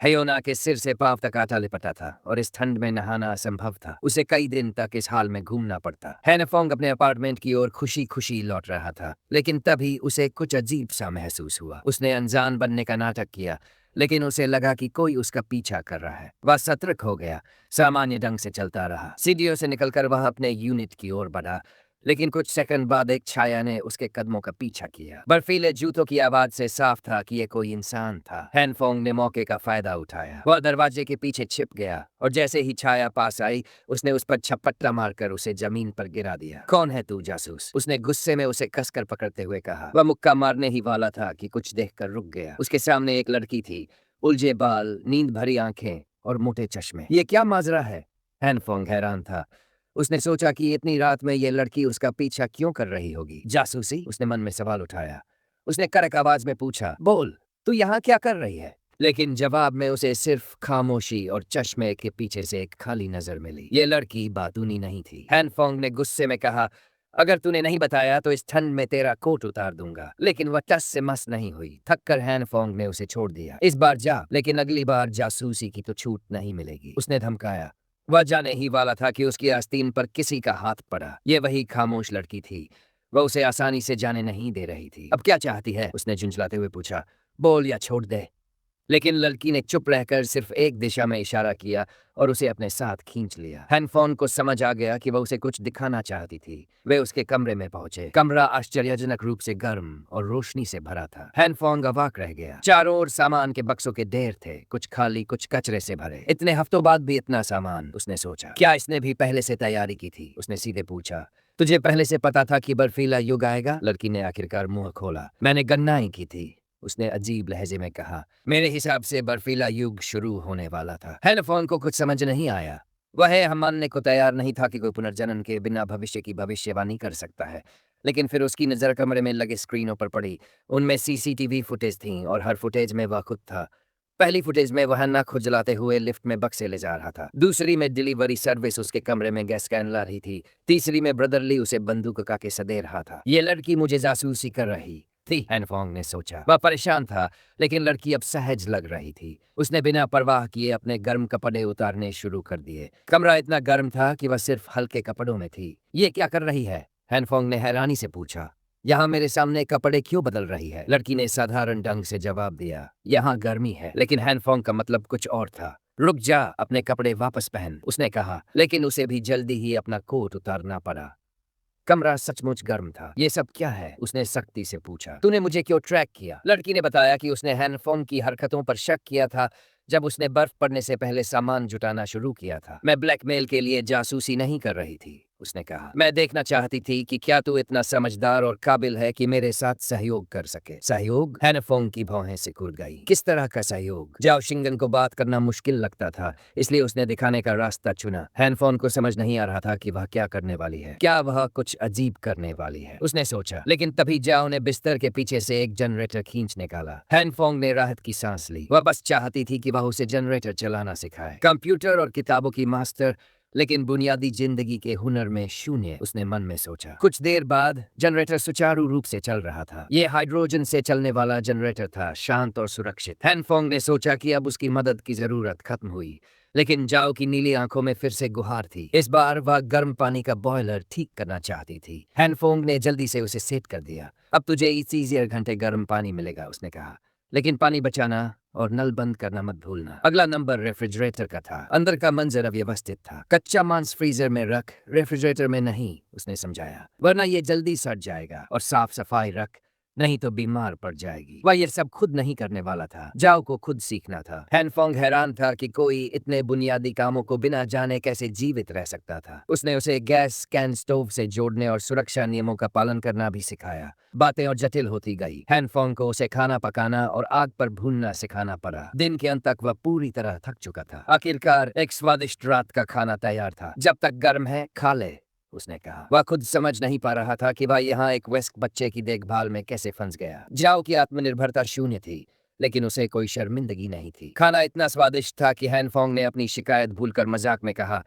हयोना के सिर से पांव तक आटा लिपटा था और इस ठंड में नहाना असंभव था। उसे कई दिन तक इस हाल में घूमना पड़ता। हैनफोंग अपने अपार्टमेंट की ओर खुशी खुशी लौट रहा था, लेकिन तभी उसे कुछ अजीब सा महसूस हुआ। उसने अनजान बनने का नाटक किया, लेकिन उसे लगा कि कोई उसका पीछा कर रहा है। वह सतर्क हो गया, सामान्य ढंग से चलता रहा। सीढ़ियों से निकलकर वह अपने यूनिट की ओर बढ़ा, लेकिन कुछ सेकंड बाद एक छाया ने उसके कदमों का पीछा किया। बर्फीले जूतों की आवाज से साफ था कि यह कोई इंसान था। हैनफोंग ने मौके का फायदा उठाया। वह दरवाजे के पीछे छिप गया और जैसे ही छाया पास आई, उसने उस पर छपट्टा मारकर उसे जमीन पर गिरा दिया। कौन है तू, जासूस? उसने गुस्से में उसे कसकर पकड़ते हुए कहा। वह मुक्का मारने ही वाला था कि कुछ देखकर रुक गया। उसके सामने एक लड़की थी, उलझे बाल, नींद भरी आंखें और मोटे चश्मे। ये क्या माजरा है? हैनफोंग हैरान था। उसने सोचा कि इतनी रात में ये लड़की उसका पीछा क्यों कर रही होगी। जासूसी? उसने मन में सवाल उठाया। उसने कड़क आवाज में पूछा, बोल, तू यहाँ क्या कर रही है? लेकिन जवाब में उसे सिर्फ खामोशी और चश्मे के पीछे से एक खाली नजर मिली। ये लड़की बातूनी नहीं थी। हैनफोंग ने गुस्से में कहा, अगर तूने नहीं बताया तो इस ठंड में तेरा कोट उतार दूंगा। लेकिन वह टस से मस नहीं हुई। थक कर हैनफोंग ने उसे छोड़ दिया। इस बार जा, लेकिन अगली बार जासूसी की तो छूट नहीं मिलेगी, उसने धमकाया। वह जाने ही वाला था कि उसकी आस्तीन पर किसी का हाथ पड़ा। ये वही खामोश लड़की थी। वह उसे आसानी से जाने नहीं दे रही थी। अब क्या चाहती है? उसने झुंझलाते हुए पूछा। बोल या छोड़ दे। लेकिन लड़की ने चुप रहकर सिर्फ एक दिशा में इशारा किया और उसे अपने साथ खींच लिया। हैनफोन को समझ आ गया कि वह उसे कुछ दिखाना चाहती थी। वे उसके कमरे में पहुंचे। कमरा आश्चर्यजनक रूप से गर्म और रोशनी से भरा था। हैनफोन अवाक रह गया। चारों ओर सामान के बक्सों के ढेर थे, कुछ खाली, कुछ कचरे से भरे। इतने हफ्तों बाद भी इतना सामान, उसने सोचा। क्या इसने भी पहले से तैयारी की थी? उसने सीधे पूछा। तुझे पहले से पता था कि बर्फीला युग आएगा? लड़की ने आखिरकार मुंह खोला। मैंने गणनाएं की थी, उसने अजीब लहजे में कहा। मेरे हिसाब से बर्फीला युग शुरू होने वाला था। हैनफोन को कुछ समझ नहीं आया। वह हम मानने को तैयार नहीं था कि कोई पुनर्जन्म के बिना भविष्य की भविष्यवाणी कर सकता है। लेकिन फिर उसकी नजर कमरे में लगे स्क्रीनों पर पड़ी। उनमें सीसीटीवी फुटेज थी और हर फुटेज में वह खुद था। पहली फुटेज में वह नख खुजलाते हुए लिफ्ट में बक्से ले जा रहा था। दूसरी में डिलीवरी सर्विस उसके कमरे में गैस कैन ला रही थी। तीसरी में ब्रदरली उसे बंदूक का के सदे रहा था। ये लड़की मुझे जासूसी कर रही थी, हैनफोंग ने सोचा। वह परेशान था, लेकिन लड़की अब सहज लग रही थी। उसने बिना परवाह किए अपने गर्म कपड़े उतारने शुरू कर दिए। कमरा इतना गर्म था कि वह सिर्फ हल्के कपड़ों में थी। ये क्या कर रही है? हैनफोंग ने हैरानी से पूछा। यहाँ मेरे सामने कपड़े क्यों बदल रही है? लड़की ने साधारण ढंग से जवाब दिया। यहाँ गर्मी है। लेकिन हैनफोंग का मतलब कुछ और था। रुक जा, अपने कपड़े वापस पहन, उसने कहा। लेकिन उसे भी जल्दी ही अपना कोट उतारना पड़ा। कमरा सचमुच गर्म था। ये सब क्या है? उसने सख्ती से पूछा। तूने मुझे क्यों ट्रैक किया? लड़की ने बताया कि उसने हैनफोंग की हरकतों पर शक किया था जब उसने बर्फ पड़ने से पहले सामान जुटाना शुरू किया था। मैं ब्लैकमेल के लिए जासूसी नहीं कर रही थी, उसने कहा। मैं देखना चाहती थी कि क्या तू इतना समझदार और काबिल है कि मेरे साथ सहयोग कर सके। सहयोग? हैनफोंग की भौहें सिकुड़ गई। किस तरह का सहयोग? जाओ शिंगन को बात करना मुश्किल लगता था, इसलिए उसने दिखाने का रास्ता चुना। हैनफोंग को समझ नहीं आ रहा था कि वह क्या करने वाली है। क्या वह कुछ अजीब करने वाली है, उसने सोचा। लेकिन तभी जाओ ने बिस्तर के पीछे से एक जनरेटर खींच निकाला। हैनफोंग ने राहत की सांस ली। वह बस चाहती थी कि वह उसे जनरेटर चलाना सिखाए। कंप्यूटर और किताबों की मास्टर, लेकिन बुनियादी जिंदगी के हुनर में शून्य, उसने मन में सोचा। कुछ देर बाद जनरेटर सुचारू रूप से चल रहा था। यह हाइड्रोजन से चलने वाला जनरेटर था, शांत और सुरक्षित। हैनफोंग ने सोचा कि अब उसकी मदद की जरूरत खत्म हुई। लेकिन जाओ की नीली आंखों में फिर से गुहार थी। इस बार वह गर्म पानी का बॉयलर ठीक करना चाहती थी। हैनफोंग ने जल्दी से उसे सेट कर दिया। अब तुझे 31 घंटे गर्म पानी मिलेगा, उसने कहा। लेकिन पानी बचाना और नल बंद करना मत भूलना। अगला नंबर रेफ्रिजरेटर का था। अंदर का मंजर अव्यवस्थित था। कच्चा मांस फ्रीजर में रख, रेफ्रिजरेटर में नहीं, उसने समझाया, वरना ये जल्दी सड़ जाएगा। और साफ सफाई रख, नहीं तो बीमार पड़ जाएगी। वह ये सब खुद नहीं करने वाला था, जाओ को खुद सीखना था। हैनफोंग हैरान था कि कोई इतने बुनियादी कामों को बिना जाने कैसे जीवित रह सकता था। उसने उसे गैस कैन स्टोव से जोड़ने और सुरक्षा नियमों का पालन करना भी सिखाया। बातें और जटिल होती गई। हैनफोंग को उसे खाना पकाना और आग पर भूनना सिखाना पड़ा। दिन के अंत तक वह पूरी तरह थक चुका था। आखिरकार एक स्वादिष्ट रात का खाना तैयार था। जब तक गर्म है खा ले, उसने कहा। वह खुद समझ नहीं पा रहा था कि वह यहाँ एक वयस्क बच्चे की देखभाल में कैसे फंस गया। जाओ की आत्मनिर्भरता शून्य थी, लेकिन उसे कोई शर्मिंदगी नहीं थी। खाना इतना स्वादिष्ट था कि हैनफोंग ने अपनी शिकायत भूलकर मजाक में कहा,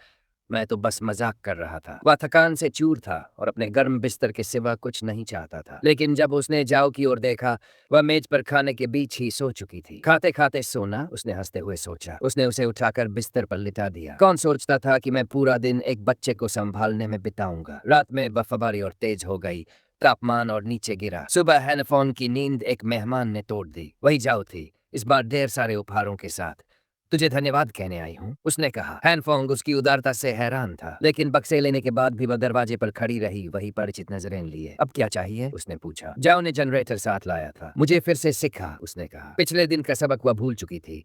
मैं तो बस मजाक कर रहा था। वह थकान से चूर था और अपने गर्म बिस्तर के सिवा कुछ नहीं चाहता था। लेकिन जब उसने जाओ की ओर देखा, वह मेज पर खाने के बीच ही सो चुकी थी। खाते खाते सोना, उसने हंसते हुए सोचा। उसने उसे उठाकर बिस्तर पर लिटा दिया। कौन सोचता था कि मैं पूरा दिन एक बच्चे को संभालने में बिताऊंगा। रात में बर्फबारी और तेज हो गई। तापमान और नीचे गिरा। सुबह हैनफोन की नींद एक मेहमान ने तोड़ दी। वही जाओ थी, इस बार ढेर सारे उपहारों के साथ। तुझे धन्यवाद कहने आई हूँ, उसने कहा। हैनफोंग उसकी उदारता से हैरान था, लेकिन बक्से लेने के बाद भी वह दरवाजे पर खड़ी रही, वही परिचित नजरें लिए। अब क्या चाहिए, उसने पूछा। जाओ ने जनरेटर साथ लाया था, मुझे फिर से सिखा, उसने कहा। पिछले दिन का सबक वह भूल चुकी थी।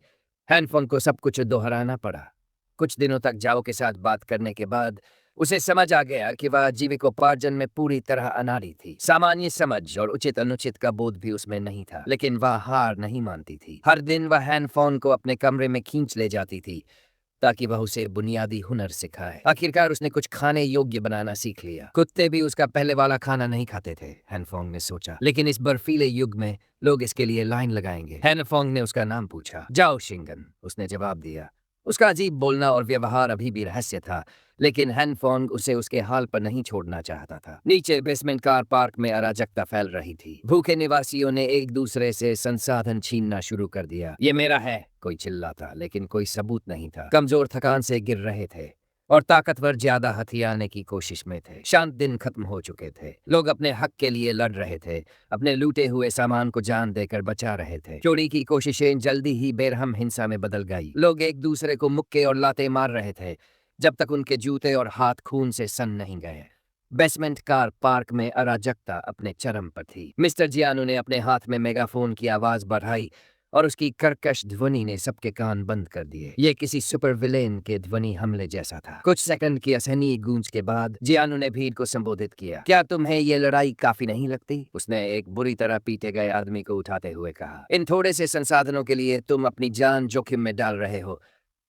हैनफोंग को सब कुछ दोहराना पड़ा। कुछ दिनों तक जाओ के साथ बात करने के बाद उसे समझ आ गया कि वह जीविकोपार्जन में पूरी तरह अनाड़ी थी। सामान्य समझ और उचित अनुचित का बोध भी उसमें नहीं था, लेकिन वह हार नहीं मानती थी। हर दिन वह हैनफोन को अपने कमरे में खींच ले जाती थी ताकि वह उसे बुनियादी हुनर सिखाए। आखिरकार उसने कुछ खाने योग्य बनाना सीख लिया। कुत्ते भी उसका पहले वाला खाना नहीं खाते थे, हैनफोंग ने सोचा, लेकिन इस बर्फीले युग में लोग इसके लिए लाइन लगाएंगे। हैनफोंग ने उसका नाम पूछा। जाओ शिंगन, उसने जवाब दिया। उसका अजीब बोलना और व्यवहार अभी भी रहस्य था, लेकिन हैनफोंग उसे उसके हाल पर नहीं छोड़ना चाहता था। नीचे बेसमेंट कार पार्क में अराजकता फैल रही थी। भूखे निवासियों ने एक दूसरे से संसाधन छीनना शुरू कर दिया। ये मेरा है, कोई चिल्लाता, लेकिन कोई सबूत नहीं था। कमजोर थकान से गिर रहे थे और ताकतवर ज्यादा हथियाने की कोशिश में थे। शांत दिन खत्म हो चुके थे। लोग अपने हक के लिए लड़ रहे थे, अपने लूटे हुए सामान को जान देकर बचा रहे थे। चोरी की कोशिशें जल्दी ही बेरहम हिंसा में बदल गई। लोग एक दूसरे को मुक्के और लाते मार रहे थे जब तक उनके जूते और हाथ खून से सन नहीं गए। बेसमेंट कार पार्क में अराजकता अपने चरम पर थी। मिस्टर जियानो ने अपने हाथ में मेगाफोन की आवाज बढ़ाई और उसकी कर्कश ध्वनि ने सबके कान बंद कर दिए। ये किसी सुपर विलेन के ध्वनि हमले जैसा था। कुछ सेकंड की असहनीय गूंज के बाद जियानो ने भीड़ को संबोधित किया। क्या तुम्हें ये लड़ाई काफी नहीं लगती, उसने एक बुरी तरह पीटे गए आदमी को उठाते हुए कहा। इन थोड़े से संसाधनों के लिए तुम अपनी जान जोखिम में डाल रहे हो,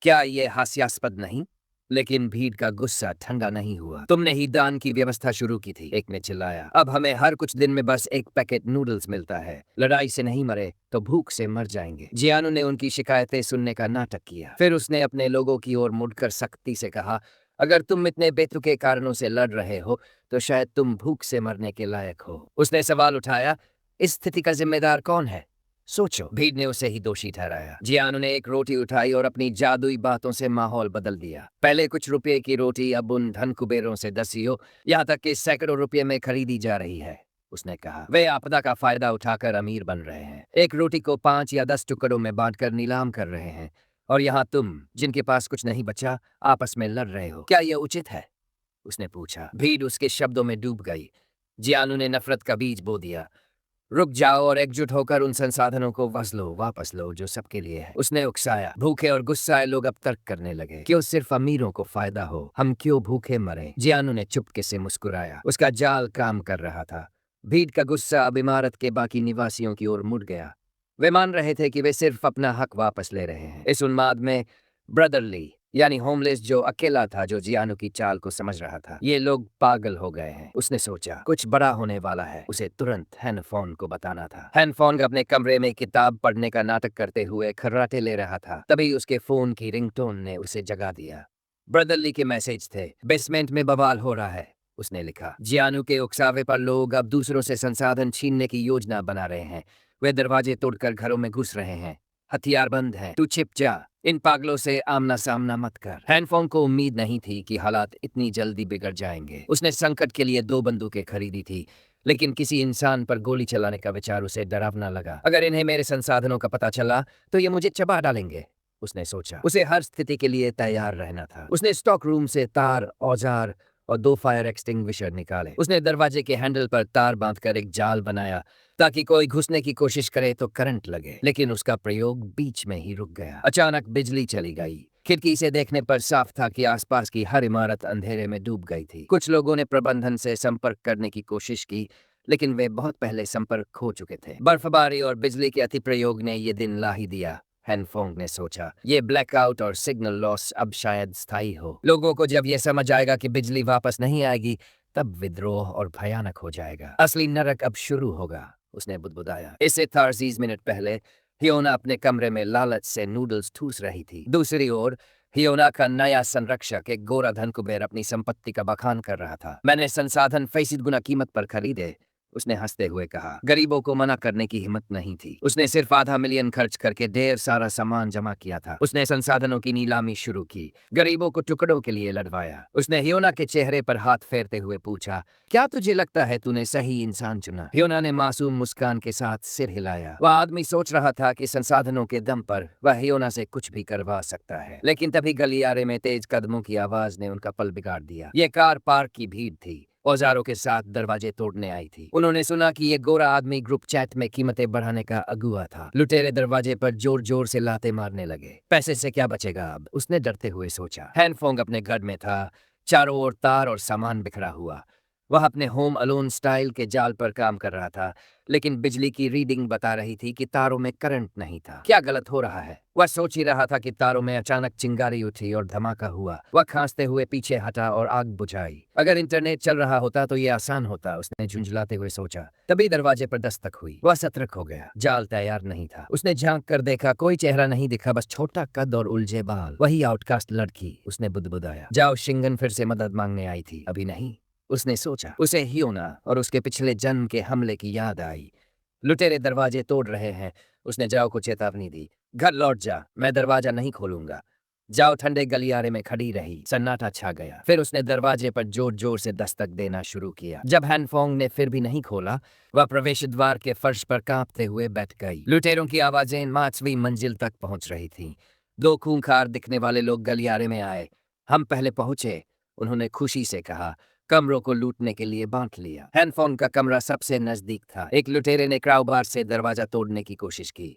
क्या ये हास्यास्पद नहीं? लेकिन भीड़ का गुस्सा ठंडा नहीं हुआ। तुमने ही दान की व्यवस्था शुरू की थी, एक ने चिल्लाया। अब हमें हर कुछ दिन में बस एक पैकेट नूडल्स मिलता है। लड़ाई से नहीं मरे तो भूख से मर जाएंगे। जियानो ने उनकी शिकायतें सुनने का नाटक किया। फिर उसने अपने लोगों की ओर मुड़कर सख्ती से कहा, अगर तुम इतने बेतुके कारणों से लड़ रहे हो तो शायद तुम भूख से मरने के लायक हो। उसने सवाल उठाया, इस स्थिति का जिम्मेदार कौन है? सोचो। भीड़ ने उसे ही दोषी ठहराया। जियानो ने एक रोटी उठाई और अपनी जादुई बातों से माहौल बदल दिया। पहले कुछ रुपए की रोटी अब उन धन कुबेरों से दसियों, यहाँ तक कि सैकड़ों रुपए में खरीदी जा रही है, उसने कहा। वे आपदा का फायदा उठाकर अमीर बन रहे हैं। एक रोटी को 5 या 10 टुकड़ों में बांटकर नीलाम कर रहे हैं, और यहाँ तुम, जिनके पास कुछ नहीं बचा, आपस में लड़ रहे हो। क्या यह उचित है? उसने पूछा। भीड़ उसके शब्दों में डूब गई। जियानो ने नफरत का बीज बो दिया। रुक जाओ और एकजुट होकर उन संसाधनों को वापस लो जो सबके लिए है, उसने उकसाया। भूखे और गुस्साए लोग अब तर्क करने लगे। क्यों सिर्फ अमीरों को फायदा हो, हम क्यों भूखे मरे? जियानो ने चुपके से मुस्कुराया। उसका जाल काम कर रहा था। भीड़ का गुस्सा अब इमारत के बाकी निवासियों की ओर मुड़ गया। वे मान रहे थे कि वे सिर्फ अपना हक वापस ले रहे हैं। इस उन्माद में ब्रदरली यानी होमलेस जो अकेला था, जो जियानो की चाल को समझ रहा था। ये लोग पागल हो गए हैं, उसने सोचा। कुछ बड़ा होने वाला है, उसे तुरंत हैनफोन को बताना था। हैनफोन अपने कमरे में किताब पढ़ने का नाटक करते हुए खर्राटे ले रहा था। तभी उसके फोन की रिंगटोन ने उसे जगा दिया। ब्रदरली के मैसेज थे। बेसमेंट में बवाल हो रहा है, उसने लिखा। जियानो के उकसावे पर लोग अब दूसरों से संसाधन छीनने की योजना बना रहे हैं। वे दरवाजे तोड़कर घरों में घुस रहे हैं। हथियार बंद है, तू छिप जा। इन पागलों से आमना सामना मत कर। हैनफोंग को उम्मीद नहीं थी कि हालात इतनी जल्दी बिगड़ जाएंगे। उसने संकट के लिए 2 बंदूकें खरीदी थी, लेकिन किसी इंसान पर गोली चलाने का विचार उसे डरावना लगा। अगर इन्हें मेरे संसाधनों का पता चला तो ये मुझे चबा डालेंगे, उसने सोचा। उसे हर स्थिति के लिए तैयार रहना था। उसने स्टॉक रूम से तार, औजार और 2 फायर एक्सटिंग्विशर निकाले। उसने दरवाजे के हैंडल पर तार बांधकर एक जाल बनाया ताकि कोई घुसने की कोशिश करे तो करंट लगे, लेकिन उसका प्रयोग बीच में ही रुक गया। अचानक बिजली चली गई। खिड़की से देखने पर साफ था कि आसपास की हर इमारत अंधेरे में डूब गई थी। कुछ लोगों ने प्रबंधन से संपर्क करने की कोशिश की, लेकिन वे बहुत पहले संपर्क खो चुके थे। बर्फबारी और बिजली के अति प्रयोग ने ये दिन ला ही दिया, हैनफोंग ने सोचा। ये ब्लैकआउट और सिग्नल लॉस अब शायद स्थायी हो। लोगों को जब यह समझ आएगा कि बिजली वापस नहीं आएगी, तब विद्रोह और भयानक हो जाएगा। असली नरक अब शुरू होगा, उसने बुदबुदाया। इससे 30 मिनट पहले फियोना अपने कमरे में लालच से नूडल्स ठूस रही थी। दूसरी ओर हियोना का नया संरक्षक एक गोरा धन कुबेर अपनी संपत्ति का बखान कर रहा था। मैंने संसाधन 1/4 गुना कीमत पर खरीदे, उसने हंसते हुए कहा। गरीबों को मना करने की हिम्मत नहीं थी। उसने सिर्फ आधा मिलियन खर्च करके ढेर सारा सामान जमा किया था। उसने संसाधनों की नीलामी शुरू की, गरीबों को टुकड़ों के लिए लड़वाया। उसने हियोना के चेहरे पर हाथ फेरते हुए पूछा, क्या तुझे लगता है तूने सही इंसान चुना? हियोना ने मासूम मुस्कान के साथ सिर हिलाया। वह आदमी सोच रहा था कि संसाधनों के दम पर वह हियोना से कुछ भी करवा सकता है। लेकिन तभी गलियारे में तेज कदमों की आवाज ने उनका पल बिगाड़ दिया। ये कार पार्क की भीड़ थी, औजारों के साथ दरवाजे तोड़ने आई थी। उन्होंने सुना कि ये गोरा आदमी ग्रुप चैट में कीमतें बढ़ाने का अगुआ था। लुटेरे दरवाजे पर जोर जोर से लाते मारने लगे। पैसे से क्या बचेगा अब, उसने डरते हुए सोचा। हैनफोंग अपने घर में था, चारों ओर तार और सामान बिखरा हुआ। वह अपने होम अलोन स्टाइल के जाल पर काम कर रहा था, लेकिन बिजली की रीडिंग बता रही थी कि तारों में करंट नहीं था। क्या गलत हो रहा है, वह सोच ही रहा था कि तारों में अचानक चिंगारी उठी और धमाका हुआ। वह खांसते हुए पीछे हटा और आग बुझाई। अगर इंटरनेट चल रहा होता तो ये आसान होता, उसने झुंझलाते हुए सोचा। तभी दरवाजे पर दस्तक हुई। वह सतर्क हो गया, जाल तैयार नहीं था। उसने झांक कर देखा, कोई चेहरा नहीं दिखा, बस छोटा कद और उलझे बाल। वही आउटकास्ट लड़की, उसने बुदबुदाया। जाओ शिंगन फिर से मदद मांगने आई थी, अभी नहीं, उसने सोचा। उसे हियोना और उसके पिछले जन्म के हमले की याद आई। लुटेरे दरवाजे तोड़ रहे हैं, उसने जाओ को चेतावनी दी। घर लौट जा, मैं दरवाजा नहीं खोलूंगा। जाओ ठंडे गलियारे में खड़ी रही। सन्नाटा छा गया। फिर उसने दरवाजे पर जोर जोर से दस्तक देना शुरू किया। जब हैनफोंग ने फिर भी नहीं खोला, वह प्रवेश द्वार के फर्श पर कांपते हुए बैठ गई। लुटेरों की आवाजें 5वीं मंजिल तक पहुंच रही थीं। 2 खूंखार दिखने वाले लोग गलियारे में आए। हम पहले पहुंचे, उन्होंने खुशी से कहा। कमरों को लूटने के लिए बांट लिया। हैनफोंग का कमरा सबसे नजदीक था। एक लुटेरे ने क्राउबार से दरवाजा तोड़ने की कोशिश की।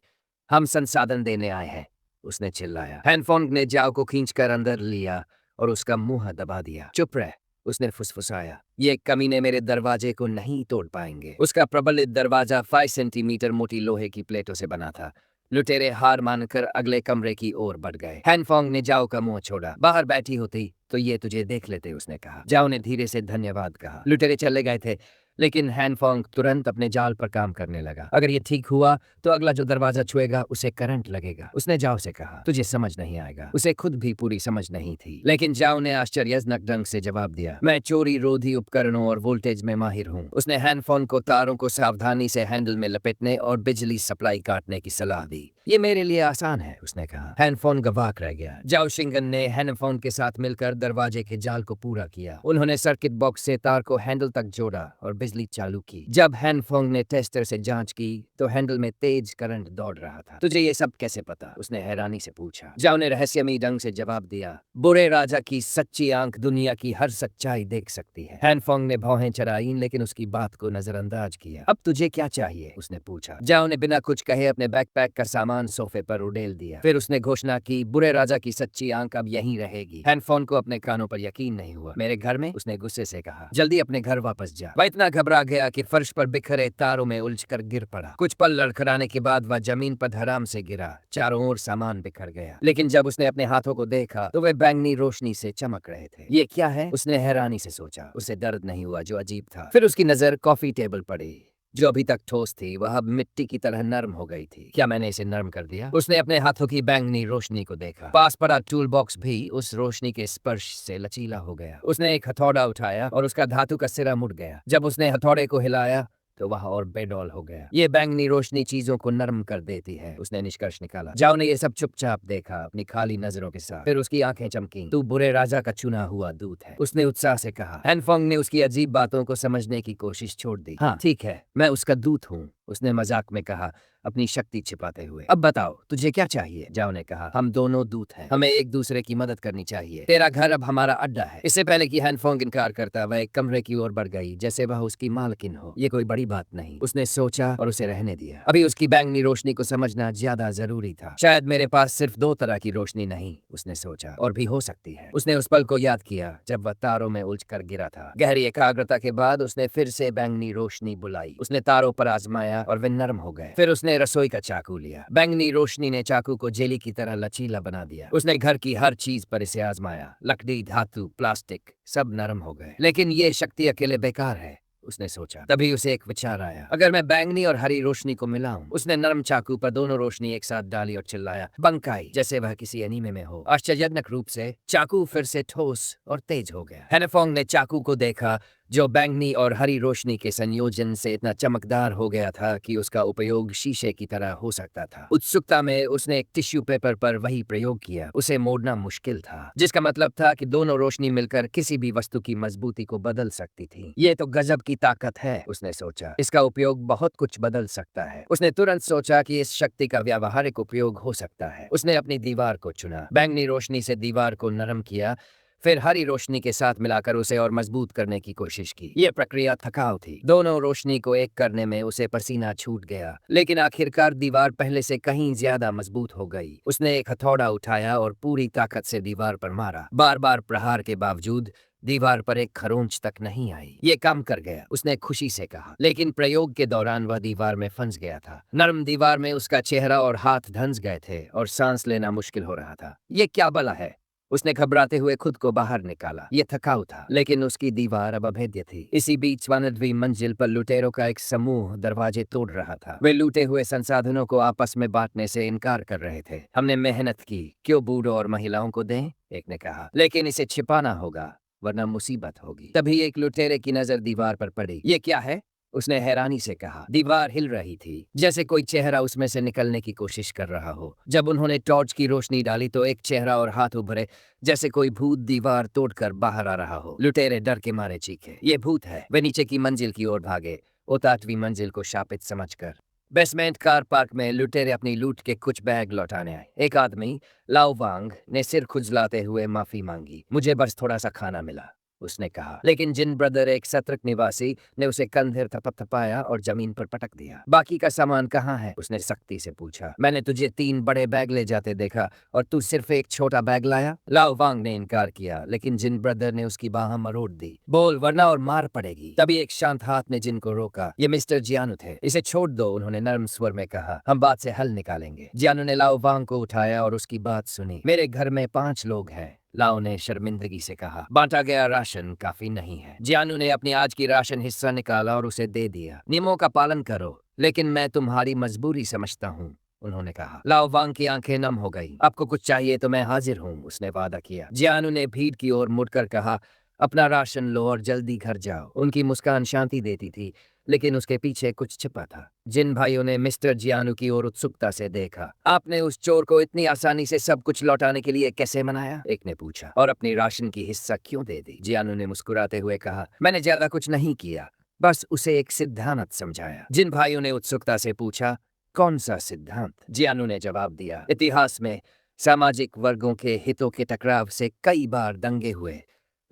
हम संसाधन देने आए हैं, उसने चिल्लाया। हैनफोंग ने जाओ को खींचकर अंदर लिया और उसका मुंह दबा दिया। चुप रह, उसने फुसफुसाया। ये कमीने मेरे दरवाजे को नहीं तोड़ पाएंगे। उसका प्रबलित दरवाजा 5 सेंटीमीटर मोटी लोहे की प्लेटों से बना था। लुटेरे हार मानकर अगले कमरे की ओर बढ़ गए। हैनफोंग ने जाओ का मुंह छोड़ा। बाहर बैठी होती तो ये तुझे देख लेते, उसने कहा। जाओ ने धीरे से धन्यवाद कहा। लुटेरे चले गए थे, लेकिन हैनफोंग तुरंत अपने जाल पर काम करने लगा। अगर ये ठीक हुआ तो अगला जो दरवाजा छुएगा उसे करंट लगेगा, उसने जाओ से कहा। तुझे समझ नहीं आएगा। उसे खुद भी पूरी समझ नहीं थी, लेकिन जाओ ने आश्चर्यजनक ढंग से जवाब दिया। मैं चोरी रोधी उपकरणों और वोल्टेज में माहिर हूँ। उसने हैनफोंग को तारों को सावधानी से हैंडल में लपेटने और बिजली सप्लाई काटने की सलाह दी। ये मेरे लिए आसान है, उसने कहा। हैनफोंग गवाक रह गया। जाओ शिंगन ने हैनफोंग के साथ मिलकर दरवाजे के जाल को पूरा किया। उन्होंने सर्किट बॉक्स से तार को हैंडल तक जोड़ा और बिजली चालू की। जब हैनफोंग ने टेस्टर से जांच की तो हैंडल में तेज करंट दौड़ रहा था। तुझे ये सब कैसे पता, उसने हैरानी से पूछा। जाओ ने रहस्यमयी ढंग से जवाब दिया। बुरे राजा की सच्ची आंख दुनिया की हर सच्चाई देख सकती है। हैनफोंग ने भौहें चढ़ाई, लेकिन उसकी बात को नजरअंदाज किया। अब तुझे क्या चाहिए, उसने पूछा। जाओ ने बिना कुछ कहे अपने बैकपैक का सामान सोफे पर उड़ेल दिया। फिर उसने घोषणा की, बुरे राजा की सच्ची आंख अब यहीं रहेगी। हैनफोंग को अपने कानों पर यकीन नहीं हुआ। मेरे घर में, उसने गुस्से से कहा। जल्दी अपने घर वापस जा। वह इतना घबरा गया कि फर्श पर बिखरे तारों में उलझकर गिर पड़ा। कुछ पल लड़खड़ाने के बाद वह जमीन पर धड़ाम से गिरा। चारों ओर सामान बिखर गया, लेकिन जब उसने अपने हाथों को देखा तो वे बैंगनी रोशनी से चमक रहे थे। ये क्या है, उसने हैरानी से सोचा। उसे दर्द नहीं हुआ, जो अजीब था। फिर उसकी नजर कॉफी टेबल पड़ी, जो अभी तक ठोस थी वह अब मिट्टी की तरह नरम हो गई थी। क्या मैंने इसे नरम कर दिया? उसने अपने हाथों की बैंगनी रोशनी को देखा। पास पड़ा टूल बॉक्स भी उस रोशनी के स्पर्श से लचीला हो गया। उसने एक हथौड़ा उठाया और उसका धातु का सिरा मुड़ गया। जब उसने हथौड़े को हिलाया तो वह और बेडौल हो गया। ये बैंगनी रोशनी चीजों को नरम कर देती है, उसने निष्कर्ष निकाला। जाओ ने ये सब चुपचाप देखा, अपनी खाली नजरों के साथ। फिर उसकी आंखें चमकी। तू बुरे राजा का चुना हुआ दूत है, उसने उत्साह से कहा। हैनफोंग ने उसकी अजीब बातों को समझने की कोशिश छोड़ दी। हाँ ठीक है, मैं उसका दूत हूँ, उसने मजाक में कहा, अपनी शक्ति छिपाते हुए। अब बताओ तुझे क्या चाहिए, जाओ ने कहा। हम दोनों दूत हैं, हमें एक दूसरे की मदद करनी चाहिए। तेरा घर अब हमारा अड्डा है। इससे पहले कि हैनफोंग इनकार करता, वह एक कमरे की ओर बढ़ गई, जैसे वह उसकी मालकिन हो। ये कोई बड़ी बात नहीं, उसने सोचा और उसे रहने दिया। अभी उसकी बैंगनी रोशनी को समझना ज्यादा जरूरी था। शायद मेरे पास सिर्फ 2 तरह की रोशनी नहीं, उसने सोचा, और भी हो सकती है। उसने उस पल को याद किया जब वह तारों में उलझकर गिरा था। गहरी एकाग्रता के बाद उसने फिर से बैंगनी रोशनी बुलाई। उसने तारों पर आजमाया और वे नरम हो गए। फिर उसने रसोई का चाकू लिया। बैंगनी रोशनी ने चाकू को जेली की तरह लचीला बना दिया। उसने घर की हर चीज पर इसे आजमाया। लकड़ी, धातु, प्लास्टिक, सब नरम हो गए। लेकिन ये शक्ति अकेले बेकार है, उसने सोचा। तभी उसे एक विचार आया, अगर मैं बैंगनी और हरी रोशनी को मिलाऊं। उसने नरम चाकू पर दोनों रोशनी एक साथ डाली और चिल्लाया, बंकाई, जैसे वह किसी एनीमे में हो। आश्चर्यजनक रूप से चाकू फिर से ठोस और तेज हो गया। हेनेफोंग ने चाकू को देखा, जो बैंगनी और हरी रोशनी के संयोजन से इतना चमकदार हो गया था कि उसका उपयोग शीशे की तरह हो सकता था। उत्सुकता में उसने एक टिश्यू पेपर पर वही प्रयोग किया। उसे मोड़ना मुश्किल था, जिसका मतलब था कि दोनों रोशनी मिलकर किसी भी वस्तु की मजबूती को बदल सकती थी। ये तो गजब की ताकत है, उसने सोचा। इसका उपयोग बहुत कुछ बदल सकता है। उसने तुरंत सोचा कि इस शक्ति का व्यावहारिक उपयोग हो सकता है। उसने अपनी दीवार को चुना, बैंगनी रोशनी से दीवार को नरम किया, फिर हरी रोशनी के साथ मिलाकर उसे और मजबूत करने की कोशिश की। यह प्रक्रिया थकाऊ थी। दोनों रोशनी को एक करने में उसे पसीना छूट गया, लेकिन आखिरकार दीवार पहले से कहीं ज्यादा मजबूत हो गई। उसने एक हथौड़ा उठाया और पूरी ताकत से दीवार पर मारा। बार बार प्रहार के बावजूद दीवार पर एक खरोंच तक नहीं आई। ये काम कर गया, उसने खुशी से कहा। लेकिन प्रयोग के दौरान वह दीवार में फंस गया था। नरम दीवार में उसका चेहरा और हाथ धंस गए थे और सांस लेना मुश्किल हो रहा था। ये क्या बला है? उसने घबराते हुए खुद को बाहर निकाला। ये थकाऊ था, लेकिन उसकी दीवार अब अभेद्य थी। इसी बीच 12वीं मंजिल पर लुटेरों का एक समूह दरवाजे तोड़ रहा था। वे लूटे हुए संसाधनों को आपस में बांटने से इनकार कर रहे थे। हमने मेहनत की, क्यों बूढ़ों और महिलाओं को दें? एक ने कहा। लेकिन इसे छिपाना होगा, वरना मुसीबत होगी। तभी एक लुटेरे की नजर दीवार पर पड़ी। ये क्या है? उसने हैरानी से कहा। दीवार हिल रही थी, जैसे कोई चेहरा उसमें से निकलने की कोशिश कर रहा हो। जब उन्होंने टॉर्च की रोशनी डाली तो एक चेहरा और हाथ उभरे, जैसे कोई भूत दीवार तोड़कर बाहर आ रहा हो। लुटेरे डर के मारे चीखे, ये भूत है। वे नीचे की मंजिल की ओर भागे, 8वीं मंजिल को शापित समझकर। बेसमेंट कार पार्क में लुटेरे अपनी लूट के कुछ बैग लौटाने आए। एक आदमी, लाओ वांग, ने सिर खुजलाते हुए माफी मांगी। मुझे बस थोड़ा सा खाना मिला, उसने कहा। लेकिन जिन ब्रदर, एक सतर्क निवासी, ने उसे कंधे थपथपाया और जमीन पर पटक दिया। बाकी का सामान कहाँ है? उसने सख्ती से पूछा। मैंने तुझे 3 बड़े बैग ले जाते देखा और तू सिर्फ एक छोटा बैग लाया। लाओ वांग ने इनकार किया, लेकिन जिन ब्रदर ने उसकी बाह मरोड़ दी। बोल, वरना और मार पड़ेगी। तभी एक शांत हाथ ने जिन को रोका। ये मिस्टर जियानु थे, इसे छोड़ दो, उन्होंने नर्म स्वर में कहा। हम बात से हल निकालेंगे। जियानु ने लाओ वांग को उठाया और उसकी बात सुनी। मेरे घर में 5 लोग हैं, लाओ ने शर्मिंदगी से कहा। बांटा गया राशन काफी नहीं है। जियानु ने अपनी आज की राशन हिस्सा निकाला और उसे दे दिया। नियमों का पालन करो, लेकिन मैं तुम्हारी मजबूरी समझता हूँ, उन्होंने कहा। लाओ वांग की आंखें नम हो गई। आपको कुछ चाहिए तो मैं हाजिर हूँ, उसने वादा किया। जियानु ने भीड़ की ओर मुड़कर कहा, अपना राशन लो और जल्दी घर जाओ। उनकी मुस्कान शांति देती थी, लेकिन उसके पीछे कुछ छिपा था। जिन भाइयों ने मिस्टर जियानु की ओर उत्सुकता से देखा। आपने उस चोर को इतनी आसानी से सब कुछ लौटाने के लिए कैसे मनाया? एक ने पूछा। और अपनी राशन की हिस्सा क्यों दे दी? जियानु ने मुस्कुराते हुए कहा, मैंने ज्यादा कुछ नहीं किया, बस उसे एक सिद्धांत समझाया। जिन भाइयों ने उत्सुकता से पूछा, कौन सा सिद्धांत? जियानु ने जवाब दिया, इतिहास में सामाजिक वर्गों के हितों के टकराव से कई बार दंगे हुए,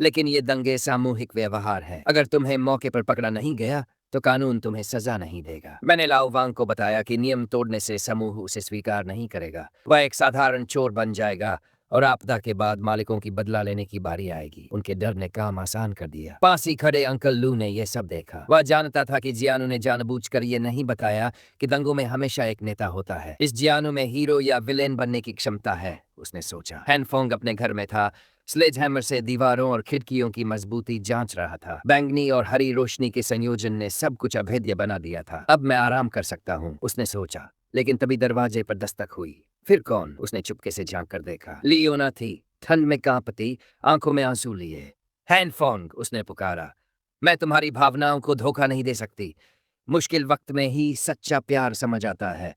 लेकिन ये दंगे सामूहिक व्यवहार है। अगर तुम्हें मौके पर पकड़ा नहीं गया तो कानून तुम्हें सजा नहीं देगा। मैंने लाओ वांग को बताया कि नियम तोड़ने से समूह उसे स्वीकार नहीं करेगा। वह एक साधारण चोर बन जाएगा और आपदा के बाद मालिकों की बदला लेने की बारी आएगी। उनके डर ने काम आसान कर दिया। पास ही खड़े अंकल लू ने यह सब देखा। वह जानता था कि जियानु ने जानबूझकर ये नहीं बताया कि दंगों में हमेशा एक नेता होता है। इस जियानु में हीरो या विलेन बनने की क्षमता है, उसने सोचा। हैनफोंग अपने घर में था, स्लेज हैमर से दीवारों और खिड़कियों की मजबूती जांच रहा था। बैंगनी और हरी रोशनी के संयोजन ने सब कुछ अभेद्य बना दिया था। अब मैं आराम कर सकता हूँ, उसने सोचा। लेकिन तभी दरवाजे पर दस्तक हुई। फिर कौन? उसने चुपके से झांक कर देखा। लियोना थी, ठंड में कांपती, आंखों में आंसू लिए। हैनफोंग, उसने पुकारा, मैं तुम्हारी भावनाओं को धोखा नहीं दे सकती। मुश्किल वक्त में ही सच्चा प्यार समझ आता है।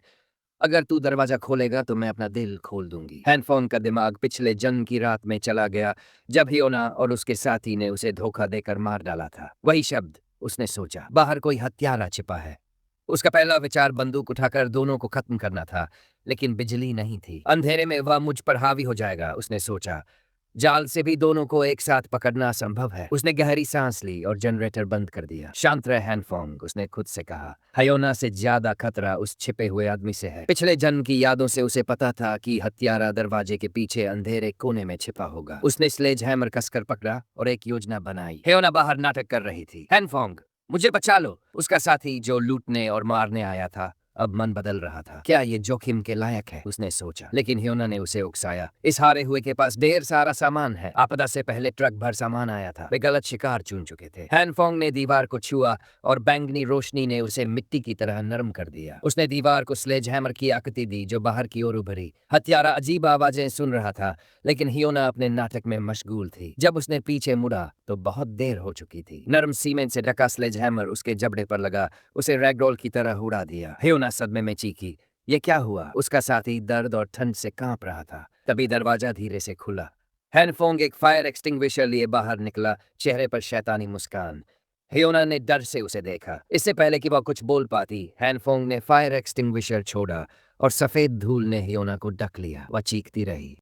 अगर तू दरवाजा खोलेगा तो मैं अपना दिल खोल दूंगी। हैनफोंग का दिमाग पिछले जन्म की रात में चला गया, जब हियोना और उसके साथी ने उसे धोखा देकर मार डाला था। वही शब्द, उसने सोचा। बाहर कोई हत्यारा छिपा है। उसका पहला विचार बंदूक उठाकर दोनों को खत्म करना था, लेकिन बिजली नहीं थी। अंधेरे में वह मुझ पर हावी हो जाएगा, उसने सोचा। जाल से भी दोनों को एक साथ पकड़ना असंभव है। उसने गहरी सांस ली और जनरेटर बंद कर दिया। शांत रह हैनफोंग, उसने खुद से कहा। हयोना से ज्यादा खतरा उस छिपे हुए आदमी से है। पिछले जन्म की यादों से उसे पता था कि हत्यारा दरवाजे के पीछे अंधेरे कोने में छिपा होगा। उसने स्लेज हैमर कसकर पकड़ा और एक योजना बनाई। हयोना बाहर नाटक कर रही थी। हैनफोंग, मुझे बचा लो, उसका साथी जो लूटने और मारने आया था, अब मन बदल रहा था। क्या ये जोखिम के लायक है, उसने सोचा। लेकिन ह्योना ने उसे उकसाया। इस हारे हुए के पास ढेर सारा सामान है। आपदा से पहले ट्रक भर सामान आया था। वे गलत शिकार चुन चुके थे। हैनफोंग ने दीवार को छुआ और बैंगनी रोशनी ने उसे मिट्टी की तरह नरम कर दिया। उसने दीवार को स्लेज हैमर की आकृति दी जो बाहर की ओर उभरी। हत्यारा अजीब आवाजें सुन रहा था, लेकिन हियोना अपने नाटक में मशगूल थी। जब उसने पीछे मुड़ा तो बहुत देर हो चुकी थी। नरम सीमेंट से ढका स्लेज हैमर उसके जबड़े पर लगा, उसे रैगडॉल की तरह उड़ा दिया। हियोना सदमे में चीखी। ये क्या हुआ? उसका साथी दर्द और ठंड से कांप रहा था। तभी दरवाजा धीरे से खुला। हैनफोंग एक फायर एक्सटिंग्विशर लिए बाहर निकला, चेहरे पर शैतानी मुस्कान। हियोना ने डर से उसे देखा। इससे पहले कि वह कुछ बोल पाती, हैनफोंग ने फायर एक्सटिंग्विशर छोड़ा और सफेद धूल ने हियोना को ढक लिया। वह चीखती रही।